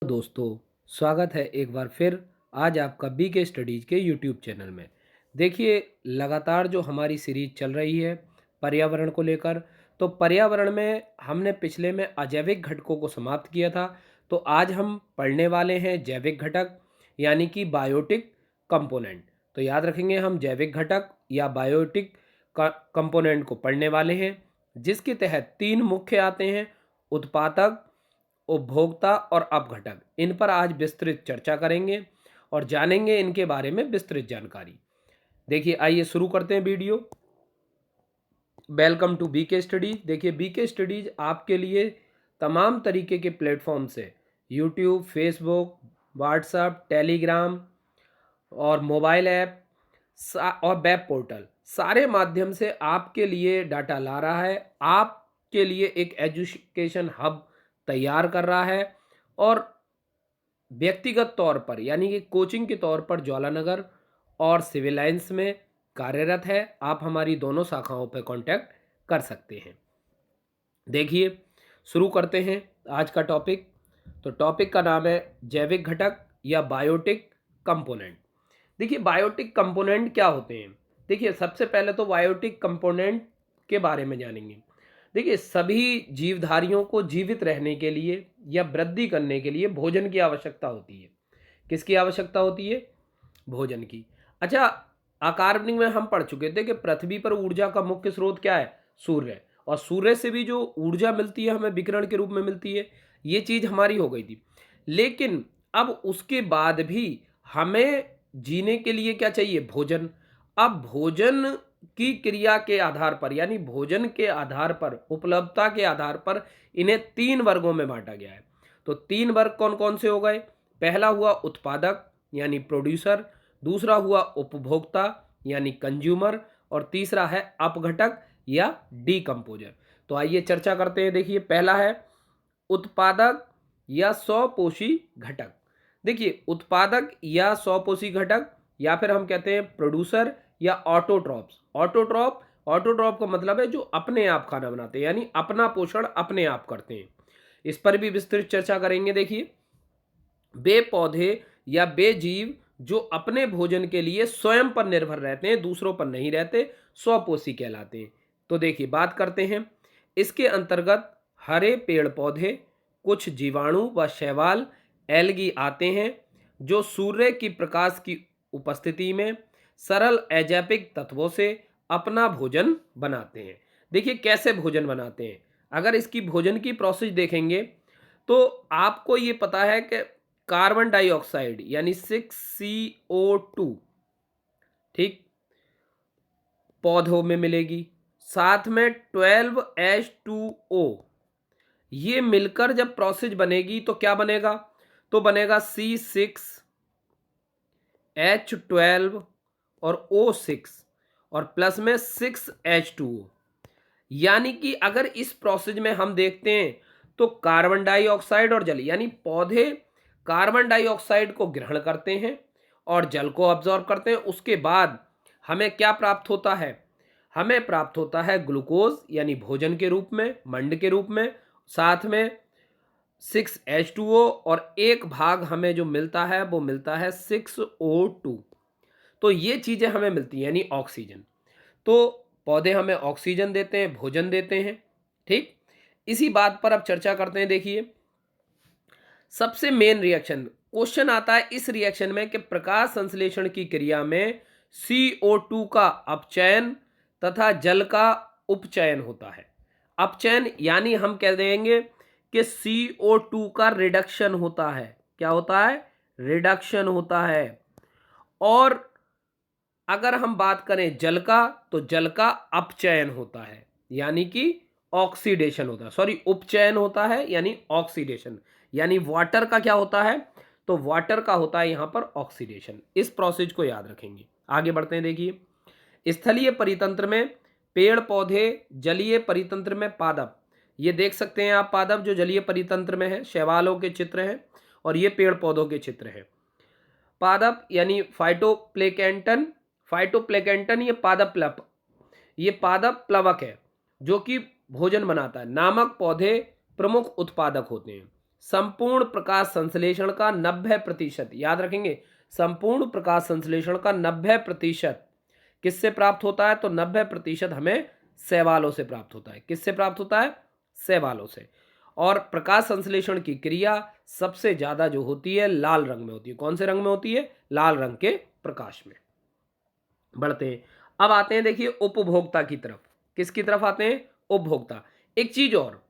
दोस्तों, स्वागत है एक बार फिर आज आपका बीके स्टडीज़ के यूट्यूब चैनल में। देखिए, लगातार जो हमारी सीरीज़ चल रही है पर्यावरण को लेकर, तो पर्यावरण में हमने पिछले में अजैविक घटकों को समाप्त किया था। तो आज हम पढ़ने वाले हैं जैविक घटक, यानी कि बायोटिक कंपोनेंट। तो याद रखेंगे, हम जैविक घटक या बायोटिक कंपोनेंट को पढ़ने वाले हैं, जिसके तहत तीन मुख्य आते हैं: उत्पादक, उपभोक्ता और अपघटक। इन पर आज विस्तृत चर्चा करेंगे और जानेंगे इनके बारे में विस्तृत जानकारी। देखिए, आइए शुरू करते हैं video. Welcome to BK studies. देखिए, बीके स्टडीज आपके लिए तमाम तरीके के प्लेटफॉर्म से यूट्यूब, फेसबुक, व्हाट्सएप, टेलीग्राम और मोबाइल ऐप और वेब पोर्टल, सारे माध्यम से आपके लिए डाटा ला रहा है, आपके लिए एक एजुकेशन हब तैयार कर रहा है। और व्यक्तिगत तौर पर यानी कि कोचिंग के तौर पर ज्वालानगर और सिविल लाइंस में कार्यरत है। आप हमारी दोनों शाखाओं पर कांटेक्ट कर सकते हैं। देखिए, शुरू करते हैं आज का टॉपिक। तो टॉपिक का नाम है जैविक घटक या बायोटिक कंपोनेंट। देखिए, बायोटिक कंपोनेंट क्या होते हैं। देखिए, सबसे पहले तो बायोटिक कंपोनेंट के बारे में जानेंगे। देखिए, सभी जीवधारियों को जीवित रहने के लिए या वृद्धि करने के लिए भोजन की आवश्यकता होती है। किसकी आवश्यकता होती है? भोजन की। अच्छा, अकार्बनिक में हम पढ़ चुके थे कि पृथ्वी पर ऊर्जा का मुख्य स्रोत क्या है? सूर्य। और सूर्य से भी जो ऊर्जा मिलती है हमें विकिरण के रूप में मिलती है। ये चीज़ हमारी हो गई थी। लेकिन अब उसके बाद भी हमें जीने के लिए क्या चाहिए? भोजन। अब भोजन की क्रिया के आधार पर यानी भोजन के आधार पर, उपलब्धता के आधार पर इन्हें तीन वर्गों में बांटा गया है। तो तीन वर्ग कौन कौन से हो गए? पहला हुआ उत्पादक यानी प्रोड्यूसर, दूसरा हुआ उपभोक्ता यानी कंज्यूमर, और तीसरा है अपघटक या डीकंपोजर। तो आइए चर्चा करते हैं। देखिए, पहला है उत्पादक या स्वपोषी घटक। देखिए, उत्पादक या स्वपोषी घटक या फिर हम कहते हैं प्रोड्यूसर या ऑटोट्रॉप्स। ऑटोट्रॉप का मतलब है जो अपने आप खाना बनाते हैं, यानी अपना पोषण अपने आप करते हैं। इस पर भी विस्तृत चर्चा करेंगे। देखिए, वे पौधे या वे जीव जो अपने भोजन के लिए स्वयं पर निर्भर रहते हैं, दूसरों पर नहीं रहते, स्वपोषी कहलाते हैं। तो देखिए, बात करते हैं। इसके अंतर्गत हरे पेड़ पौधे, कुछ जीवाणु व शैवाल, एल्गी आते हैं, जो सूर्य की प्रकाश की उपस्थिति में सरल अजैविक तत्वों से अपना भोजन बनाते हैं। देखिए, कैसे भोजन बनाते हैं। अगर इसकी भोजन की प्रोसेस देखेंगे तो आपको ये पता है कि कार्बन डाइऑक्साइड यानी 6CO2, ठीक, पौधों में मिलेगी। साथ में 12H2O, ये मिलकर जब प्रोसेस बनेगी तो क्या बनेगा? तो बनेगा C6H12 और O6 और प्लस में 6H2O। यानी कि अगर इस प्रोसेस में हम देखते हैं तो कार्बन डाइऑक्साइड और जल, यानी पौधे कार्बन डाइऑक्साइड को ग्रहण करते हैं और जल को अब्जॉर्ब करते हैं। उसके बाद हमें क्या प्राप्त होता है? हमें प्राप्त होता है ग्लूकोज, यानी भोजन के रूप में, मंड के रूप में। साथ में 6H2O और एक भाग हमें जो मिलता है वो मिलता है 6O2। तो ये चीज़ें हमें मिलती हैं, यानी ऑक्सीजन। तो पौधे हमें ऑक्सीजन देते हैं, भोजन देते हैं, ठीक। इसी बात पर अब चर्चा करते हैं। देखिए, सबसे मेन रिएक्शन, क्वेश्चन आता है इस रिएक्शन में कि प्रकाश संश्लेषण की क्रिया में CO2 का अपचयन तथा जल का उपचयन होता है। अपचयन यानी हम कह देंगे कि CO2 का रिडक्शन होता है। क्या होता है? रिडक्शन होता है। और अगर हम बात करें जल का, तो जल का अपचयन होता है, यानी कि ऑक्सीडेशन होता है। सॉरी, उपचयन होता है यानी ऑक्सीडेशन। यानी वाटर का क्या होता है? तो वाटर का होता है यहां पर ऑक्सीडेशन। इस प्रोसेस को याद रखेंगे। आगे बढ़ते हैं। देखिए, स्थलीय परितंत्र में पेड़ पौधे, जलीय परितंत्र में पादप। ये देख सकते हैं आप, पादप जो जलीय परितंत्र में है, शैवालों के चित्र हैं, और ये पेड़ पौधों के चित्र हैं। पादप यानी फाइटोप्लैंक्टन, फाइटोप्लैंक्टन ये पादप प्लवक है जो कि भोजन बनाता है। नामक पौधे प्रमुख उत्पादक होते हैं। संपूर्ण प्रकाश संश्लेषण का 90%, याद रखेंगे, संपूर्ण प्रकाश संश्लेषण का 90% किससे प्राप्त होता है? तो 90% हमें शैवालों से प्राप्त होता है। किससे प्राप्त होता है? शैवालों से। और प्रकाश संश्लेषण की क्रिया सबसे ज्यादा जो होती है लाल रंग में होती है। कौन से रंग में होती है? लाल रंग के प्रकाश में। बढ़ते हैं, अब आते हैं देखिए उपभोक्ता की तरफ। किसकी तरफ आते हैं? उपभोक्ता। एक चीज और,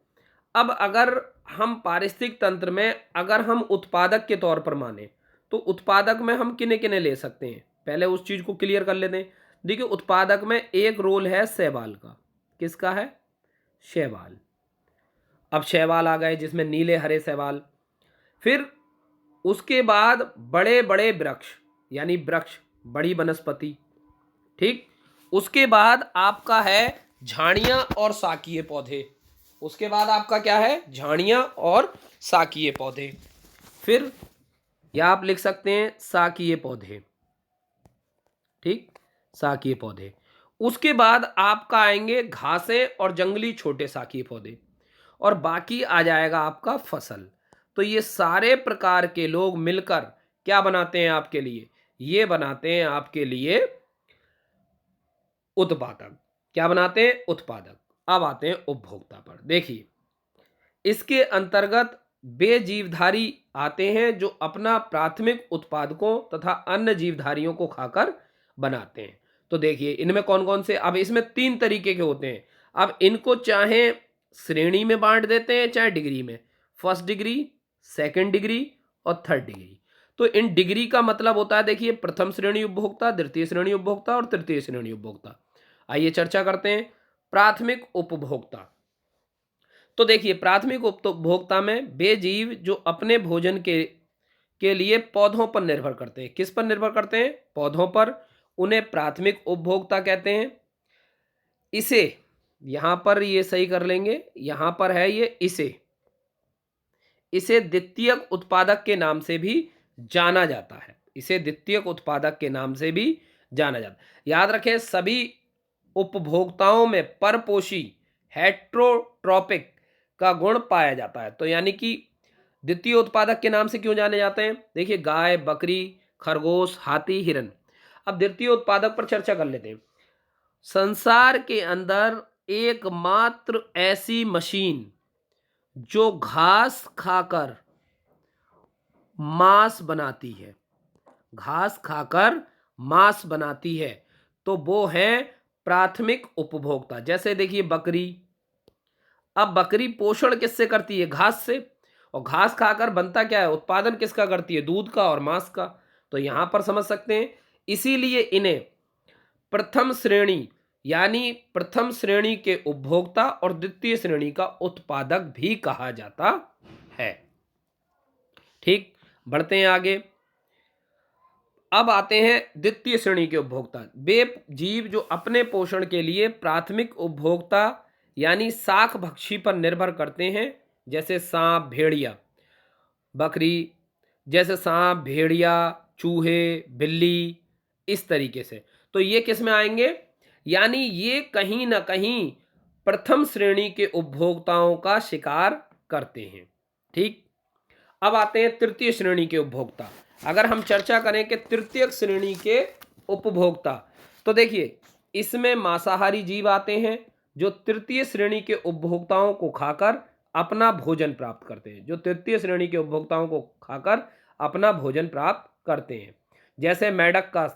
अब अगर हम पारिस्थितिक तंत्र में अगर हम उत्पादक के तौर पर माने तो उत्पादक में हम किन्हें किन्हें ले सकते हैं? पहले उस चीज को क्लियर कर लेते हैं। देखिए उत्पादक में एक रोल है शैवाल का। किसका है? शैवाल। अब शैवाल आ गए जिसमें नीले हरे शैवाल। फिर उसके बाद बड़े बड़े वृक्ष, यानी वृक्ष, बड़ी वनस्पति। ठीक। उसके बाद आपका है झाड़ियां और शाकीय पौधे। उसके बाद आपका क्या है? झाड़ियां और शाकीय पौधे। फिर या आप लिख सकते हैं शाकीय पौधे। ठीक, शाकीय पौधे। उसके बाद आपका आएंगे घासें और जंगली छोटे शाकीय पौधे, और बाकी आ जाएगा आपका फसल। तो ये सारे प्रकार के लोग मिलकर क्या बनाते हैं आपके लिए? ये बनाते हैं आपके लिए उत्पादक। क्या बनाते हैं? उत्पादक। अब आते हैं उपभोक्ता पर। देखिए इसके अंतर्गत वे जीवधारी आते हैं जो अपना प्राथमिक उत्पादकों तथा अन्य जीवधारियों को खाकर बनाते हैं। तो देखिए इनमें कौन कौन से, अब इसमें 3 तरीके के होते हैं। अब इनको चाहे श्रेणी में बांट देते हैं चाहे डिग्री में, फर्स्ट डिग्री, सेकंड डिग्री और थर्ड डिग्री। तो इन डिग्री का मतलब होता है, देखिए प्रथम श्रेणी उपभोक्ता, द्वितीय श्रेणी उपभोक्ता और तृतीय श्रेणी उपभोक्ता। आइए चर्चा करते हैं। प्राथमिक उपभोक्ता। तो देखिए प्राथमिक उपभोक्ता में वे जीव जो अपने भोजन के लिए पौधों पर निर्भर करते हैं। किस पर निर्भर करते हैं? पौधों पर। उन्हें प्राथमिक उपभोक्ता कहते हैं। इसे यहां पर ये सही कर लेंगे, यहां पर है ये इसे द्वितीयक उत्पादक के नाम से भी जाना जाता है। इसे द्वितीयक उत्पादक के नाम से भी जाना जाता है। याद रखें सभी उपभोक्ताओं में परपोषी हेट्रोट्रोपिक का गुण पाया जाता है। तो यानी कि द्वितीय उत्पादक के नाम से क्यों जाने जाते हैं? देखिए गाय, बकरी, खरगोश, हाथी, हिरन। अब द्वितीय उत्पादक पर चर्चा कर लेते हैं। संसार के अंदर एकमात्र ऐसी मशीन जो घास खाकर मांस बनाती है, घास खाकर मांस बनाती है, तो वो है प्राथमिक उपभोक्ता। जैसे देखिए बकरी, अब बकरी पोषण किससे करती है? घास से। और घास खाकर बनता क्या है? उत्पादन किसका करती है? दूध का और मांस का। तो यहां पर समझ सकते हैं, इसीलिए इन्हें प्रथम श्रेणी, यानी प्रथम श्रेणी के उपभोक्ता और द्वितीय श्रेणी का उत्पादक भी कहा जाता है। ठीक, बढ़ते हैं आगे। अब आते हैं द्वितीय श्रेणी के उपभोक्ता। वे जीव जो अपने पोषण के लिए प्राथमिक उपभोक्ता यानी शाक भक्षी पर निर्भर करते हैं, जैसे सांप, भेड़िया, बकरी, जैसे सांप, भेड़िया, चूहे, बिल्ली, इस तरीके से। तो ये किस में आएंगे? यानी ये कहीं ना कहीं प्रथम श्रेणी के उपभोक्ताओं का शिकार करते हैं। ठीक, अब आते हैं तृतीय श्रेणी के उपभोक्ता। अगर हम चर्चा करें कि तृतीय श्रेणी के उपभोक्ता, तो देखिए इसमें मांसाहारी जीव आते हैं जो तृतीय श्रेणी के उपभोक्ताओं को खाकर अपना भोजन प्राप्त करते हैं। जो तृतीय श्रेणी के उपभोक्ताओं को खाकर अपना भोजन प्राप्त करते हैं, जैसे मेढक का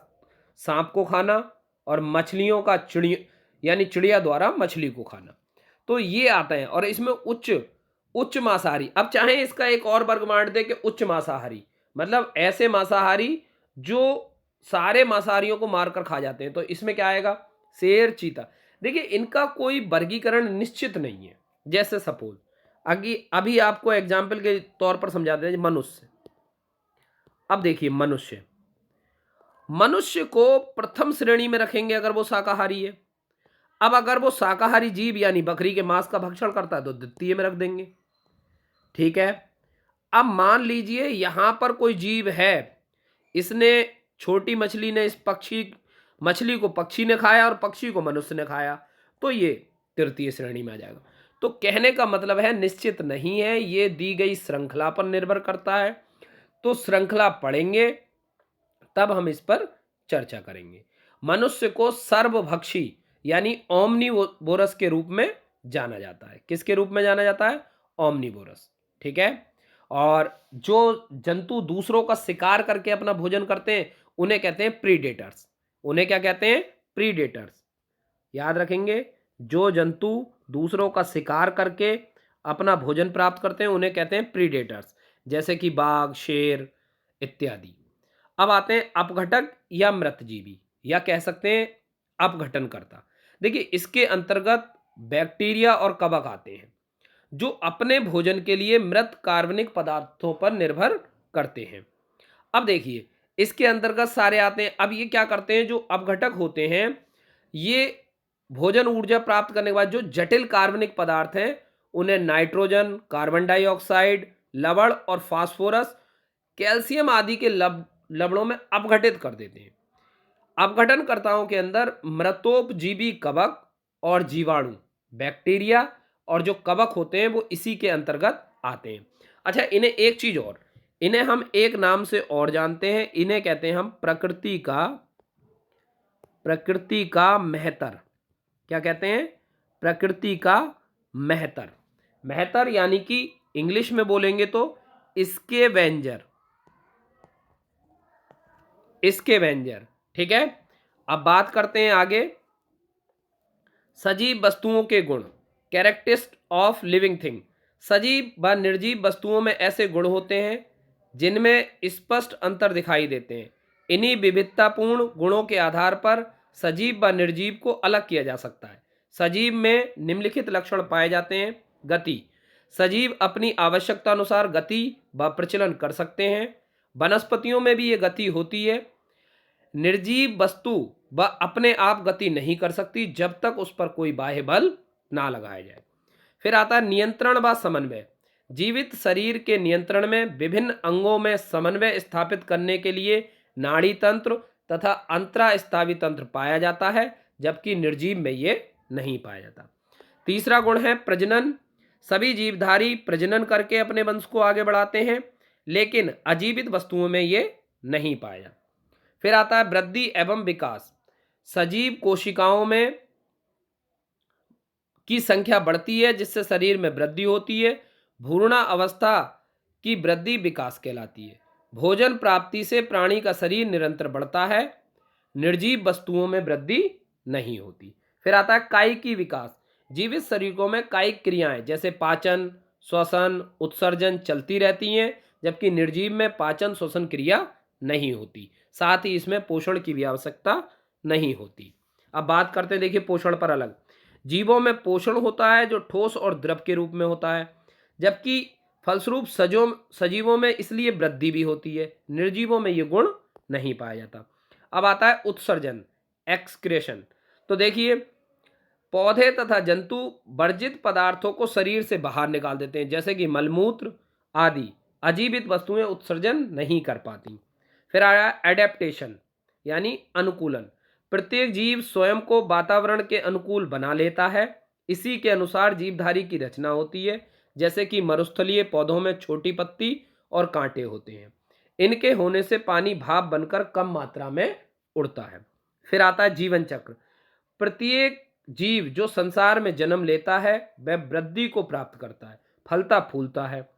सांप को खाना और मछलियों का चिड़िया यानी चिड़िया द्वारा मछली को खाना। तो ये आता है, और इसमें उच्च मांसाहारी। अब चाहे इसका एक और वर्ग बांट दे कि उच्च मांसाहारी, मतलब ऐसे मांसाहारी जो सारे मांसाहारियों को मारकर खा जाते हैं। तो इसमें क्या आएगा? शेर, चीता। देखिए इनका कोई वर्गीकरण निश्चित नहीं है। जैसे सपोज अभी आपको एग्जाम्पल के तौर पर समझा दें, मनुष्य। अब देखिए मनुष्य को प्रथम श्रेणी में रखेंगे अगर वो शाकाहारी है। अब अगर वो शाकाहारी जीव यानी बकरी के मांस का भक्षण करता है तो द्वितीय में रख देंगे। ठीक है, अब मान लीजिए यहां पर कोई जीव है, इसने छोटी मछली ने इस मछली को पक्षी ने खाया और पक्षी को मनुष्य ने खाया, तो ये तृतीय श्रेणी में आ जाएगा। तो कहने का मतलब है निश्चित नहीं है, ये दी गई श्रृंखला पर निर्भर करता है। तो श्रृंखला पढ़ेंगे तब हम इस पर चर्चा करेंगे। मनुष्य को सर्वभक्षी यानी ओमनीवोरस के रूप में जाना जाता है। किसके रूप में जाना जाता है? ओमनीवोरस। ठीक है। और जो जंतु दूसरों का शिकार करके अपना भोजन करते हैं उन्हें कहते हैं प्रीडेटर्स। उन्हें क्या कहते हैं? प्रीडेटर्स। याद रखेंगे, जो जंतु दूसरों का शिकार करके अपना भोजन प्राप्त करते हैं उन्हें कहते हैं प्रीडेटर्स, जैसे कि बाघ, शेर इत्यादि। अब आते हैं अपघटक या मृतजीवी, या कह सकते हैं अपघटनकर्ता। देखिए, इसके अंतर्गत बैक्टीरिया और कवक आते हैं जो अपने भोजन के लिए मृत कार्बनिक पदार्थों पर निर्भर करते हैं। अब देखिए, इसके अंतर्गत सारे आते हैं। अब ये क्या करते हैं? जो अपघटक होते हैं ये भोजन ऊर्जा प्राप्त करने के बाद जो जटिल कार्बनिक पदार्थ हैं उन्हें नाइट्रोजन, कार्बन डाइऑक्साइड, लवण और फास्फोरस, कैल्शियम आदि के लवणों में अपघटित कर देते हैं। अपघटनकर्ताओं के अंदर मृतोपजीवी कवक और जीवाणु, बैक्टीरिया और जो कवक होते हैं वो इसी के अंतर्गत आते हैं। अच्छा, इन्हें एक चीज और, इन्हें हम एक नाम से और जानते हैं, इन्हें कहते हैं हम प्रकृति का मेहतर। क्या कहते हैं? प्रकृति का मेहतर। मेहतर यानी कि इंग्लिश में बोलेंगे तो स्कैवेंजर। स्कैवेंजर। ठीक है। अब बात करते हैं आगे सजीव वस्तुओं के गुण, कैरेक्टरिस्टिक्स ऑफ लिविंग थिंग। सजीव व निर्जीव वस्तुओं में ऐसे गुण होते हैं जिनमें स्पष्ट अंतर दिखाई देते हैं। इन्हीं विविधतापूर्ण गुणों के आधार पर सजीव व निर्जीव को अलग किया जा सकता है। सजीव में निम्नलिखित लक्षण पाए जाते हैं। गति, सजीव अपनी आवश्यकता अनुसार गति व प्रचलन कर सकते हैं। वनस्पतियों में भी ये गति होती है। निर्जीव वस्तु वह अपने आप गति नहीं कर सकती जब तक उस पर कोई बाह्य बल ना लगाया जाए। फिर आता है नियंत्रण व समन्वय। जीवित शरीर के नियंत्रण में विभिन्न अंगों में समन्वय स्थापित करने के लिए नाड़ी तंत्र तथा अंतरास्त्रावी तंत्र पाया जाता है, जबकि निर्जीव में ये नहीं पाया जाता। तीसरा गुण है प्रजनन। सभी जीवधारी प्रजनन करके अपने वंश को आगे बढ़ाते हैं, लेकिन अजीवित वस्तुओं में ये नहीं पाया जाता। फिर आता है वृद्धि एवं विकास। सजीव कोशिकाओं में की संख्या बढ़ती है जिससे शरीर में वृद्धि होती है। भ्रूणा अवस्था की वृद्धि विकास कहलाती है। भोजन प्राप्ति से प्राणी का शरीर निरंतर बढ़ता है। निर्जीव वस्तुओं में वृद्धि नहीं होती। फिर आता है कायिकी विकास। जीवित शरीरों में कायिक क्रियाएं जैसे पाचन, श्वसन, उत्सर्जन चलती रहती हैं, जबकि निर्जीव में पाचन श्वसन क्रिया नहीं होती। साथ ही इसमें पोषण की भी आवश्यकता नहीं होती। अब बात करते हैं, देखिए पोषण पर अलग। जीवों में पोषण होता है जो ठोस और द्रव के रूप में होता है, जबकि फलस्वरूप सजीवों में इसलिए वृद्धि भी होती है। निर्जीवों में ये गुण नहीं पाया जाता। अब आता है उत्सर्जन, एक्सक्रेशन। तो देखिए, पौधे तथा जंतु वर्जित पदार्थों को शरीर से बाहर निकाल देते हैं, जैसे कि मलमूत्र आदि। अजीवित वस्तुएं उत्सर्जन नहीं कर पाती। फिर आया एडेप्टेशन यानी अनुकूलन। प्रत्येक जीव स्वयं को वातावरण के अनुकूल बना लेता है। इसी के अनुसार जीवधारी की रचना होती है, जैसे कि मरुस्थलीय पौधों में छोटी पत्ती और कांटे होते हैं। इनके होने से पानी भाप बनकर कम मात्रा में उड़ता है। फिर आता है जीवन चक्र। प्रत्येक जीव जो संसार में जन्म लेता है वह वृद्धि को प्राप्त करता है, फलता फूलता है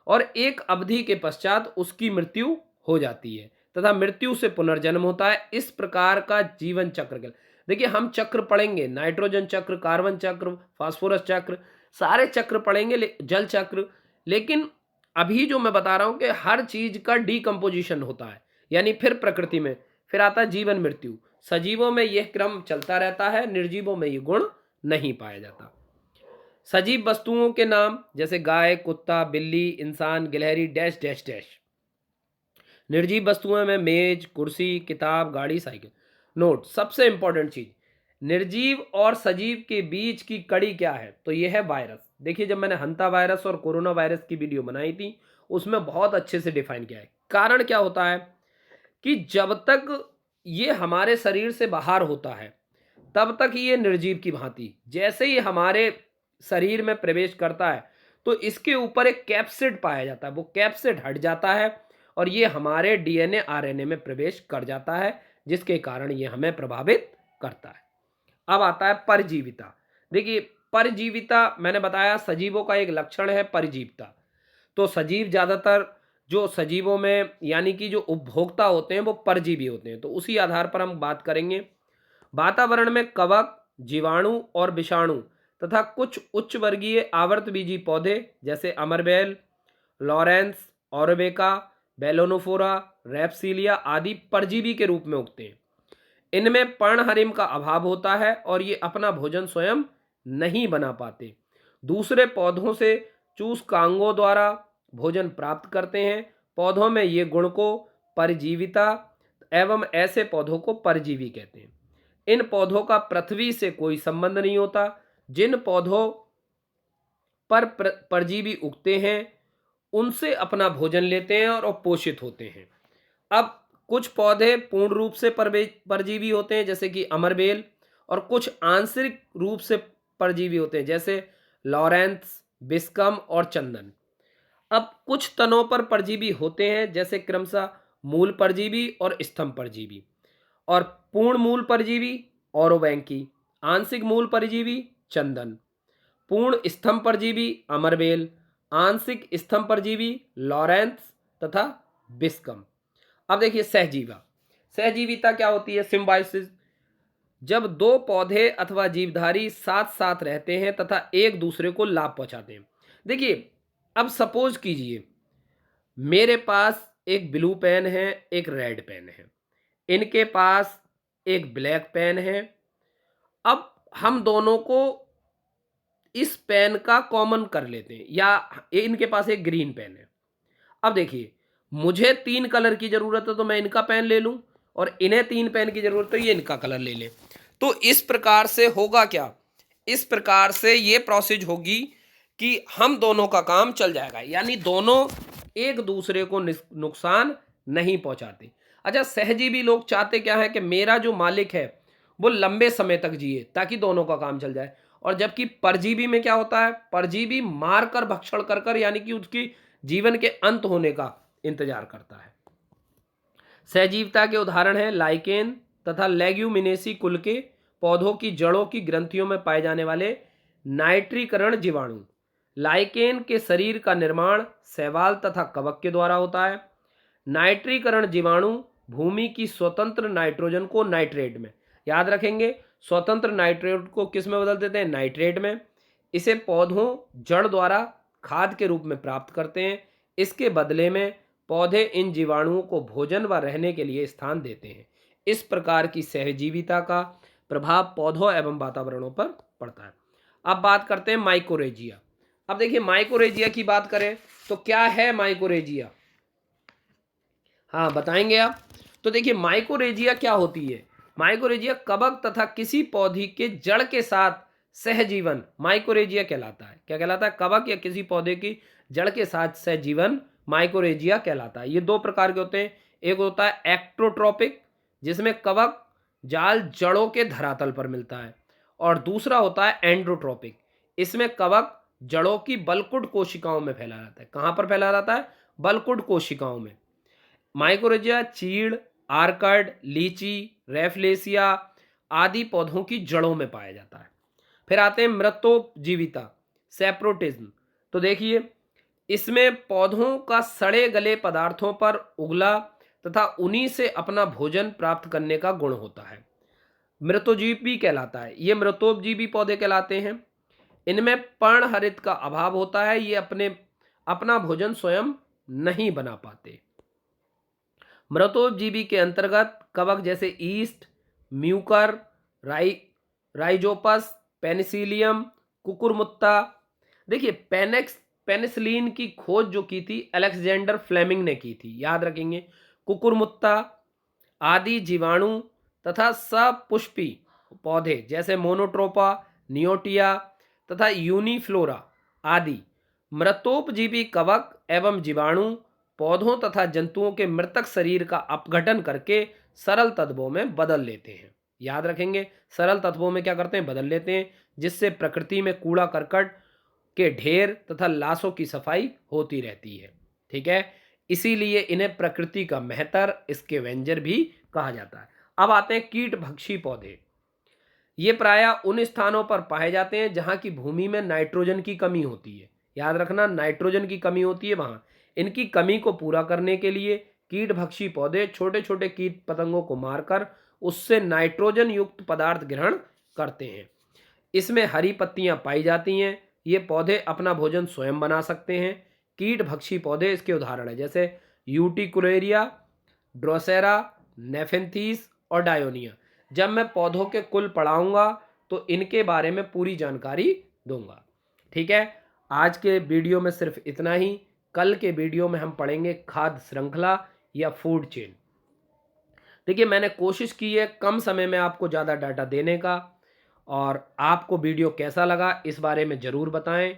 और एक अवधि के पश्चात उसकी मृत्यु हो जाती है तथा मृत्यु से पुनर्जन्म होता है। इस प्रकार का जीवन चक्र। देखिए, हम चक्र पढ़ेंगे, नाइट्रोजन चक्र, कार्बन चक्र, फास्फोरस चक्र, सारे चक्र पढ़ेंगे, जल चक्र। लेकिन अभी जो मैं बता रहा हूं कि हर चीज का डीकम्पोजिशन होता है, यानी फिर प्रकृति में। फिर आता है जीवन मृत्यु। सजीवों में यह क्रम चलता रहता है, निर्जीवों में यह गुण नहीं पाया जाता। सजीव वस्तुओं के नाम जैसे गाय, कुत्ता, बिल्ली, इंसान, गिलहरी, डैश डैश डैश। निर्जीव वस्तुओं में मेज, कुर्सी, किताब, गाड़ी, साइकिल। नोट, सबसे इंपॉर्टेंट चीज, निर्जीव और सजीव के बीच की कड़ी क्या है? तो यह है वायरस। देखिए, जब मैंने हंता वायरस और कोरोना वायरस की वीडियो बनाई थी उसमें बहुत अच्छे से डिफाइन किया है। कारण क्या होता है कि जब तक ये हमारे शरीर से बाहर होता है तब तक ये निर्जीव की भांति, जैसे ही हमारे शरीर में प्रवेश करता है तो इसके ऊपर एक कैप्सिड पाया जाता है, वो कैप्सिड हट जाता है और ये हमारे डीएनए आरएनए में प्रवेश कर जाता है, जिसके कारण ये हमें प्रभावित करता है। अब आता है परजीविता। देखिए, परजीविता मैंने बताया सजीवों का एक लक्षण है परजीविता। तो सजीव ज़्यादातर जो सजीवों में यानी कि जो उपभोक्ता होते हैं वो परजीवी होते हैं, तो उसी आधार पर हम बात करेंगे। वातावरण में कवक, जीवाणु और विषाणु तथा कुछ उच्च वर्गीय आवर्तबीजी पौधे जैसे अमरबेल, लॉरेंस, औरबेका, बेलोनोफोरा, रेप्सिलिया आदि परजीवी के रूप में उगते हैं। इनमें पर्णहरिम का अभाव होता है और ये अपना भोजन स्वयं नहीं बना पाते, दूसरे पौधों से चूसकांगों द्वारा भोजन प्राप्त करते हैं। पौधों में ये गुण को परजीविता एवं ऐसे पौधों को परजीवी कहते हैं। इन पौधों का पृथ्वी से कोई संबंध नहीं होता। जिन पौधों पर परजीवी उगते हैं उनसे अपना भोजन लेते हैं और पोषित होते हैं। अब कुछ पौधे पूर्ण रूप से परजीवी होते हैं जैसे कि अमरबेल, और कुछ आंशिक रूप से परजीवी होते हैं जैसे लॉरेंस, बिस्कम और चंदन। अब कुछ तनों पर परजीवी होते हैं जैसे क्रमशः मूल परजीवी और स्तंभ परजीवी, और पूर्ण मूल परजीवी औरोबैंकी, आंशिक मूल परजीवी चंदन, पूर्ण स्तंभ परजीवी अमरबेल, आंशिक स्तंभ परजीवी लॉरेंस तथा बिस्कम। अब देखिए सहजीवा, सहजीविता क्या होती है? सिम्बायोसिस, जब दो पौधे अथवा जीवधारी साथ साथ रहते हैं तथा एक दूसरे को लाभ पहुंचाते हैं। देखिए, अब सपोज कीजिए मेरे पास एक ब्लू पेन है, एक रेड पेन है, इनके पास एक ब्लैक पेन है। अब हम दोनों को इस पेन का कॉमन कर लेते हैं, या इनके पास एक ग्रीन पेन है। अब देखिए, मुझे 3 कलर की जरूरत है तो मैं इनका पेन ले लूं, और इन्हें 3 पेन की जरूरत है, ये इनका कलर ले लें। तो इस प्रकार से होगा क्या? इस प्रकार से ये प्रोसेस होगी कि हम दोनों का काम चल जाएगा, यानी दोनों एक दूसरे को नुकसान नहीं पहुंचाते। अच्छा, सहजीवी लोग चाहते क्या है कि मेरा जो मालिक है वो लंबे समय तक जिए ताकि दोनों का काम चल जाए। और जबकि परजीवी में क्या होता है? परजीवी मार कर भक्षण कर कर यानी कि उसकी जीवन के अंत होने का इंतजार करता है। सहजीवता के उदाहरण हैं लाइकेन तथा लेग्यूमिनेसी कुल के पौधों की जड़ों की ग्रंथियों में पाए जाने वाले नाइट्रीकरण जीवाणु। लाइकेन के शरीर का निर्माण शैवाल तथा कवक के द्वारा होता है। नाइट्रीकरण जीवाणु भूमि की स्वतंत्र नाइट्रोजन को नाइट्रेट में, याद रखेंगे, स्वतंत्र नाइट्रेट को किस में बदल देते हैं? नाइट्रेट में। इसे पौधों जड़ द्वारा खाद के रूप में प्राप्त करते हैं। इसके बदले में पौधे इन जीवाणुओं को भोजन व रहने के लिए स्थान देते हैं। इस प्रकार की सहजीविता का प्रभाव पौधों एवं वातावरणों पर पड़ता है। अब बात करते हैं माइकोरेजिया। अब देखिए, माइकोरेजिया की बात करें तो क्या है माइकोरेजिया? हाँ, बताएंगे आप। तो देखिए, माइकोरेजिया क्या होती है? माइकोरेजिया कवक तथा किसी पौधे के जड़ के साथ सहजीवन माइकोरेजिया कहलाता है। क्या कहलाता है? कवक या किसी पौधे की जड़ के साथ सहजीवन माइकोरेजिया कहलाता है। ये 2 प्रकार के होते हैं। एक होता है एक्टोट्रोपिक, जिसमें कवक जाल जड़ों के धरातल पर मिलता है, और दूसरा होता है एंड्रोट्रोपिक, इसमें कवक जड़ों की बलकुट कोशिकाओं में फैला रहता है। कहाँ पर फैला रहता है? बलकुट कोशिकाओं में। माइकोरेजिया चीड़, आर्कड, लीची, रेफलेसिया आदि पौधों की जड़ों में पाया जाता है। फिर आते हैं मृतोपजीविता, सेप्रोटिज्म। तो देखिए, इसमें पौधों का सड़े गले पदार्थों पर उगला तथा उन्हीं से अपना भोजन प्राप्त करने का गुण होता है, मृतोजीवी कहलाता है। ये मृतोपजीवी पौधे कहलाते हैं। इनमें पर्णहरित का अभाव होता है, ये अपना भोजन स्वयं नहीं बना पाते। मृतोपजीवी के अंतर्गत कवक जैसे ईस्ट, म्यूकर, राइजोपस, पेनिसिलियम, कुकुरमुत्ता। देखिए, पेनिसिलिन की खोज जो की थी अलेक्जेंडर फ्लेमिंग ने की थी, याद रखेंगे। कुकुरमुत्ता आदि जीवाणु तथा सपुष्पी पौधे जैसे मोनोट्रोपा, नियोटिया तथा यूनिफ्लोरा आदि मृतोपजीवी कवक एवं जीवाणु पौधों तथा जंतुओं के मृतक शरीर का अपघटन करके सरल तत्वों में बदल लेते हैं। याद रखेंगे, सरल तत्वों में क्या करते हैं, बदल लेते हैं, जिससे प्रकृति में कूड़ा करकट के ढेर तथा लाशों की सफाई होती रहती है। ठीक है, इसीलिए इन्हें प्रकृति का मेहतर स्कैवेंजर भी कहा जाता है। अब आते हैं कीट भक्षी पौधे। ये प्रायः उन स्थानों पर पाए जाते हैं जहां की भूमि में नाइट्रोजन की कमी होती है। याद रखना, नाइट्रोजन की कमी होती है वहां। इनकी कमी को पूरा करने के लिए कीट भक्षी पौधे छोटे छोटे कीट पतंगों को मारकर उससे नाइट्रोजन युक्त पदार्थ ग्रहण करते हैं। इसमें हरी पत्तियां पाई जाती हैं। ये पौधे अपना भोजन स्वयं बना सकते हैं। कीट भक्षी पौधे इसके उदाहरण हैं, जैसे यूटिकुलेरिया, ड्रोसेरा, नेफेंथीस और डायोनिया। जब मैं पौधों के कुल पढ़ाऊंगा तो इनके बारे में पूरी जानकारी दूंगा। ठीक है, आज के वीडियो में सिर्फ इतना ही। कल के वीडियो में हम पढ़ेंगे खाद्य श्रृंखला या फूड चेन। देखिए, मैंने कोशिश की है कम समय में आपको ज़्यादा डाटा देने का, और आपको वीडियो कैसा लगा इस बारे में ज़रूर बताएं।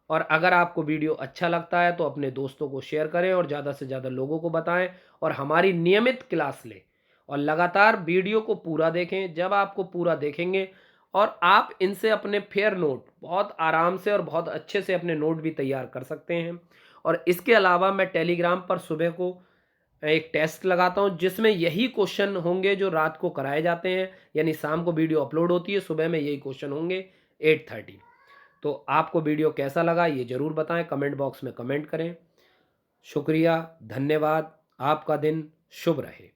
और अगर आपको वीडियो अच्छा लगता है तो अपने दोस्तों को शेयर करें और ज़्यादा से ज़्यादा लोगों को बताएं, और हमारी नियमित क्लास लें और लगातार वीडियो को पूरा देखें। जब आपको पूरा देखेंगे और आप इनसे अपने फेयर नोट बहुत आराम से और बहुत अच्छे से अपने नोट भी तैयार कर सकते हैं। और इसके अलावा मैं टेलीग्राम पर सुबह को एक टेस्ट लगाता हूं जिसमें यही क्वेश्चन होंगे जो रात को कराए जाते हैं, यानी शाम को वीडियो अपलोड होती है, सुबह में यही क्वेश्चन होंगे 8:30। तो आपको वीडियो कैसा लगा ये ज़रूर बताएं, कमेंट बॉक्स में कमेंट करें। शुक्रिया, धन्यवाद, आपका दिन शुभ रहे।